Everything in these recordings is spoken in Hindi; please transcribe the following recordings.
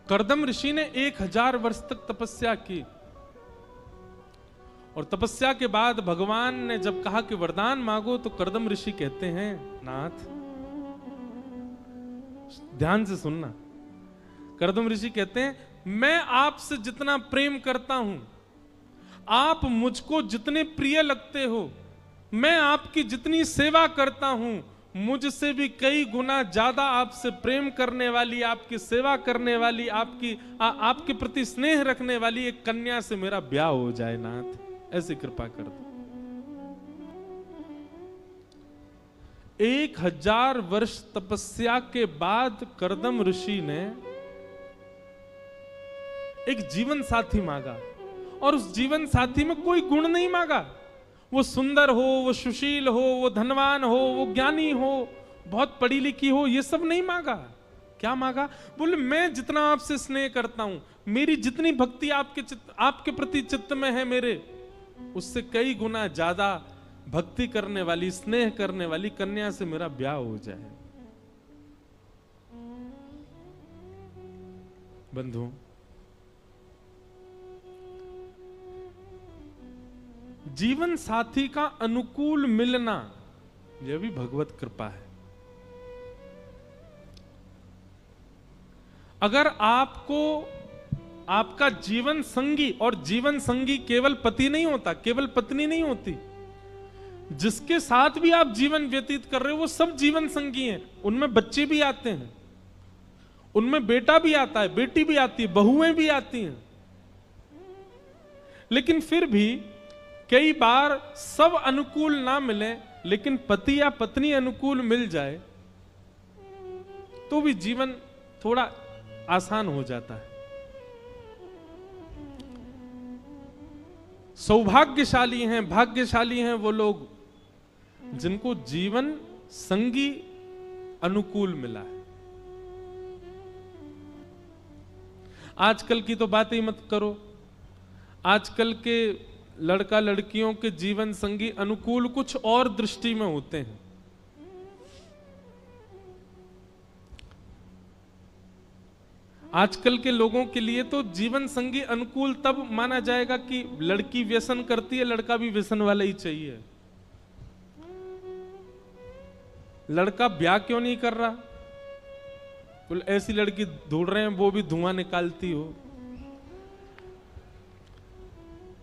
कर्दम ऋषि ने 1000 वर्ष तक तपस्या की और तपस्या के बाद भगवान ने जब कहा कि वरदान मांगो तो कर्दम ऋषि कहते हैं, नाथ, ध्यान से सुनना, कर्दम ऋषि कहते हैं, मैं आपसे जितना प्रेम करता हूं, आप मुझको जितने प्रिय लगते हो, मैं आपकी जितनी सेवा करता हूं, मुझसे भी कई गुना ज्यादा आपसे प्रेम करने वाली, आपकी सेवा करने वाली, आपके प्रति स्नेह रखने वाली एक कन्या से मेरा ब्याह हो जाए नाथ, ऐसी कृपा कर दो। 1000 वर्ष तपस्या के बाद कर्दम ऋषि ने एक जीवन साथी मांगा और उस जीवन साथी में कोई गुण नहीं मांगा। वो सुंदर हो, वो सुशील हो, वो धनवान हो, वो ज्ञानी हो, बहुत पढ़ी लिखी हो, ये सब नहीं मांगा। क्या मांगा? बोले मैं जितना आपसे स्नेह करता हूं, मेरी जितनी भक्ति आपके प्रति चित्त में है मेरे, उससे कई गुना ज्यादा भक्ति करने वाली, स्नेह करने वाली कन्या से मेरा ब्याह हो जाए। बंधु, जीवन साथी का अनुकूल मिलना यह भी भगवत कृपा है। अगर आपको आपका जीवन संगी, और जीवन संगी केवल पति नहीं होता, केवल पत्नी नहीं होती, जिसके साथ भी आप जीवन व्यतीत कर रहे हो वो सब जीवन संगी हैं। उनमें बच्चे भी आते हैं, उनमें बेटा भी आता है, बेटी भी आती है, बहुएं भी आती हैं, लेकिन फिर भी कई बार सब अनुकूल ना मिले, लेकिन पति या पत्नी अनुकूल मिल जाए तो भी जीवन थोड़ा आसान हो जाता है। सौभाग्यशाली हैं, भाग्यशाली हैं वो लोग जिनको जीवन संगी अनुकूल मिला है। आजकल की तो बात ही मत करो, आजकल के लड़का लड़कियों के जीवन संगी अनुकूल कुछ और दृष्टि में होते हैं। आजकल के लोगों के लिए तो जीवन संगी अनुकूल तब माना जाएगा कि लड़की व्यसन करती है, लड़का भी व्यसन वाला ही चाहिए। लड़का ब्याह क्यों नहीं कर रहा? बोले ऐसी लड़की ढूंढ रहे हैं वो भी धुआं निकालती हो,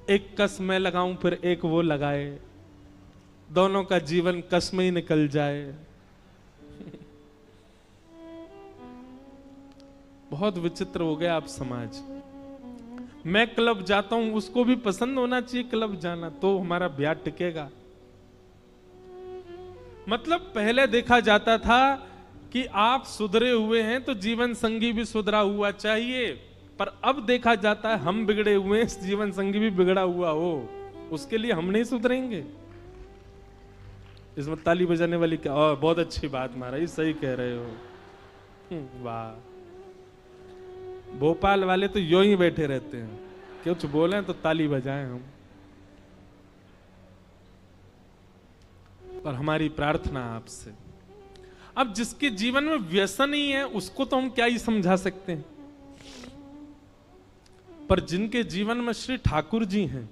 एक कस मैं लगाऊं फिर एक वो लगाए, दोनों का जीवन कस में ही निकल जाए। बहुत विचित्र हो गया आप समाज। मैं क्लब जाता हूं, उसको भी पसंद होना चाहिए क्लब जाना, तो हमारा ब्याह टिकेगा। मतलब पहले देखा जाता था कि आप सुधरे हुए हैं तो जीवन संगी भी सुधरा हुआ चाहिए, पर अब देखा जाता है हम बिगड़े हुए हैं, जीवन संगी भी बिगड़ा हुआ हो, उसके लिए हम नहीं सुधरेंगे। इसमें ताली बजाने वाली क्या? बहुत अच्छी बात महाराज, सही कह रहे हो। वाह, भोपाल वाले तो यूं ही बैठे रहते हैं, कुछ बोले तो ताली बजाएं हम। और हमारी प्रार्थना आपसे, अब जिसके जीवन में व्यसन ही है उसको तो हम क्या ही समझा सकते हैं, पर जिनके जीवन में श्री ठाकुर जी हैं,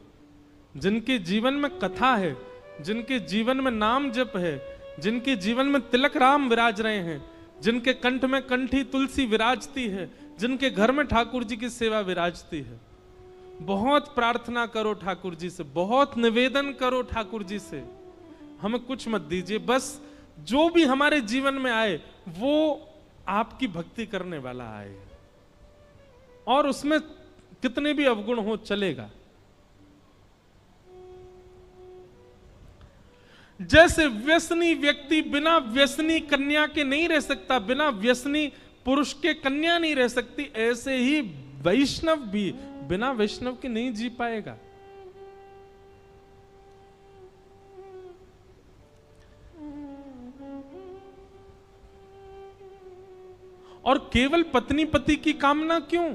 जिनके जीवन में कथा है, जिनके जीवन में नाम जप है, जिनके जीवन में तिलक राम विराज रहे हैं, जिनके कंठ में कंठी तुलसी विराजती है, जिनके घर में ठाकुर जी की सेवा विराजती है, बहुत प्रार्थना करो ठाकुर जी से, बहुत निवेदन करो ठाकुर जी से, हमें कुछ मत दीजिए, बस जो भी हमारे जीवन में आए वो आपकी भक्ति करने वाला आए, और उसमें कितने भी अवगुण हो चलेगा। जैसे व्यसनी व्यक्ति बिना व्यसनी कन्या के नहीं रह सकता, बिना व्यसनी पुरुष के कन्या नहीं रह सकती, ऐसे ही वैष्णव भी बिना वैष्णव के नहीं जी पाएगा। और केवल पत्नी पति की कामना क्यों?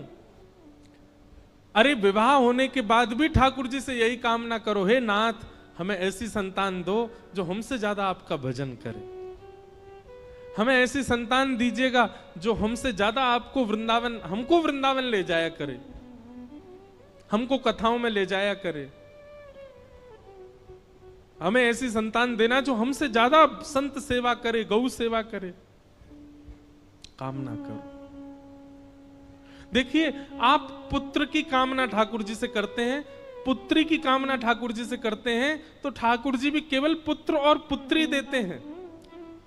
अरे विवाह होने के बाद भी ठाकुर जी से यही कामना करो, हे नाथ हमें ऐसी संतान दो जो हमसे ज्यादा आपका भजन करे। हमें ऐसी संतान दीजिएगा जो हमसे ज्यादा आपको वृंदावन, हमको वृंदावन ले जाया करे, हमको कथाओं में ले जाया करे। हमें ऐसी संतान देना जो हमसे ज्यादा संत सेवा करे, गौ सेवा करे। कामना करो। देखिए, आप पुत्र की कामना ठाकुर जी से करते हैं, पुत्री की कामना ठाकुर जी से करते हैं, तो ठाकुर जी भी केवल पुत्र और पुत्री देते हैं।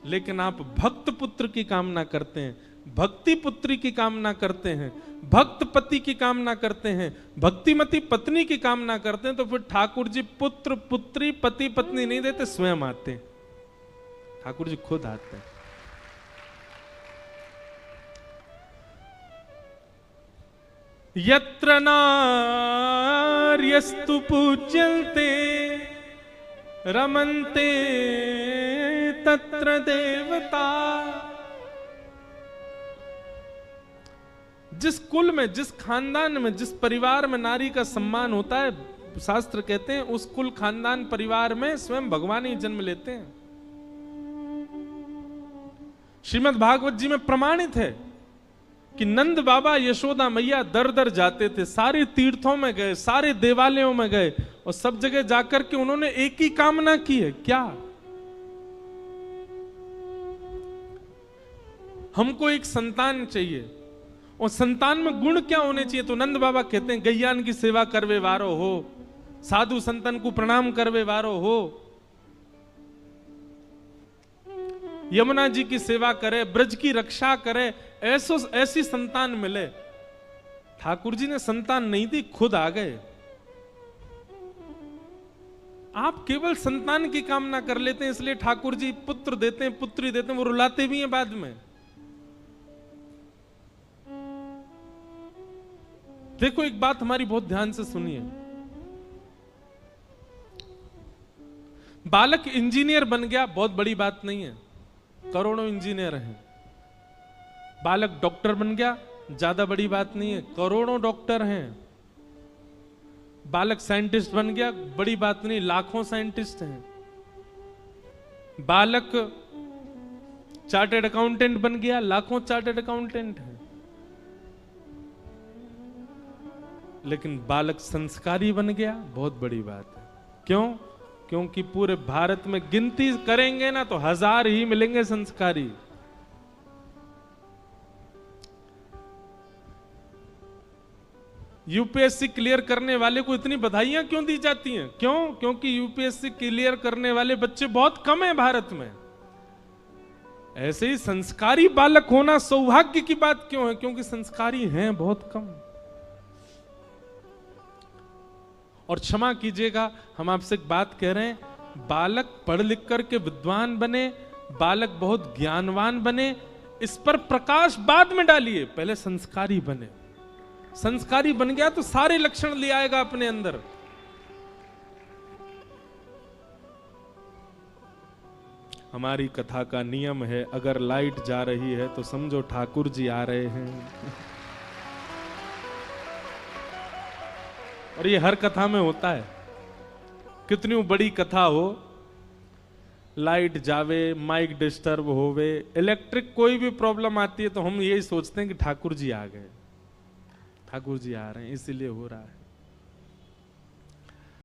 लेकिन आप भक्त पुत्र की कामना करते हैं, भक्ति पुत्री की कामना करते हैं, भक्त पति की कामना करते हैं, भक्तिमती पत्नी की कामना करते हैं, तो फिर ठाकुर जी पुत्र पुत्री पति पत्नी नहीं देते, स्वयं आते हैं। ठाकुर जी खुद आते हैं। यत्र नार्यस्तु पूज्यन्ते रमन्ते तत्र देवता। जिस कुल में, जिस खानदान में, जिस परिवार में नारी का सम्मान होता है, शास्त्र कहते हैं उस कुल खानदान परिवार में स्वयं भगवान ही जन्म लेते हैं। श्रीमद् भागवत जी में प्रमाणित है कि नंद बाबा यशोदा मैया दर दर जाते थे, सारे तीर्थों में गए, सारे देवालयों में गए, और सब जगह जाकर के उन्होंने एक ही कामना की है, क्या? हमको एक संतान चाहिए, और संतान में गुण क्या होने चाहिए? तो नंद बाबा कहते हैं गैयान की सेवा करवे वारो हो, साधु संतन को प्रणाम करवे वारो हो, यमुना जी की सेवा करे, ब्रज की रक्षा करे, ऐसी संतान मिले। ठाकुर जी ने संतान नहीं दी, खुद आ गए। आप केवल संतान की कामना कर लेते हैं, इसलिए ठाकुर जी पुत्र देते हैं, पुत्री देते हैं, वो रुलाते भी हैं बाद में। देखो, एक बात हमारी बहुत ध्यान से सुनिए। बालक इंजीनियर बन गया, बहुत बड़ी बात नहीं है, करोड़ों इंजीनियर हैं। बालक डॉक्टर बन गया, ज्यादा बड़ी बात नहीं है, करोड़ों डॉक्टर हैं। बालक साइंटिस्ट बन गया, बड़ी बात नहीं, लाखों साइंटिस्ट हैं। बालक चार्टर्ड अकाउंटेंट बन गया, लाखों चार्टर्ड अकाउंटेंट हैं। लेकिन बालक संस्कारी बन गया, बहुत बड़ी बात है। क्यों? क्योंकि पूरे भारत में गिनती करेंगे ना तो 1000 ही मिलेंगे संस्कारी। यूपीएससी क्लियर करने वाले को इतनी बधाइयां क्यों दी जाती हैं? क्यों? क्योंकि यूपीएससी क्लियर करने वाले बच्चे बहुत कम हैं भारत में। ऐसे ही संस्कारी बालक होना सौभाग्य की बात क्यों है? क्योंकि संस्कारी हैं बहुत कम। और क्षमा कीजिएगा, हम आपसे एक बात कह रहे हैं, बालक पढ़ लिख करके विद्वान बने, बालक बहुत ज्ञानवान बने, इस पर प्रकाश बाद में डालिए, पहले संस्कारी बने। संस्कारी बन गया तो सारे लक्षण ले आएगा अपने अंदर। हमारी कथा का नियम है, अगर लाइट जा रही है तो समझो ठाकुर जी आ रहे हैं। और ये हर कथा में होता है, कितनी बड़ी कथा हो, लाइट जावे, माइक डिस्टर्ब होवे, इलेक्ट्रिक कोई भी प्रॉब्लम आती है तो हम यही सोचते हैं कि ठाकुर जी आ गए, ठाकुर जी आ रहे हैं, इसीलिए हो रहा है।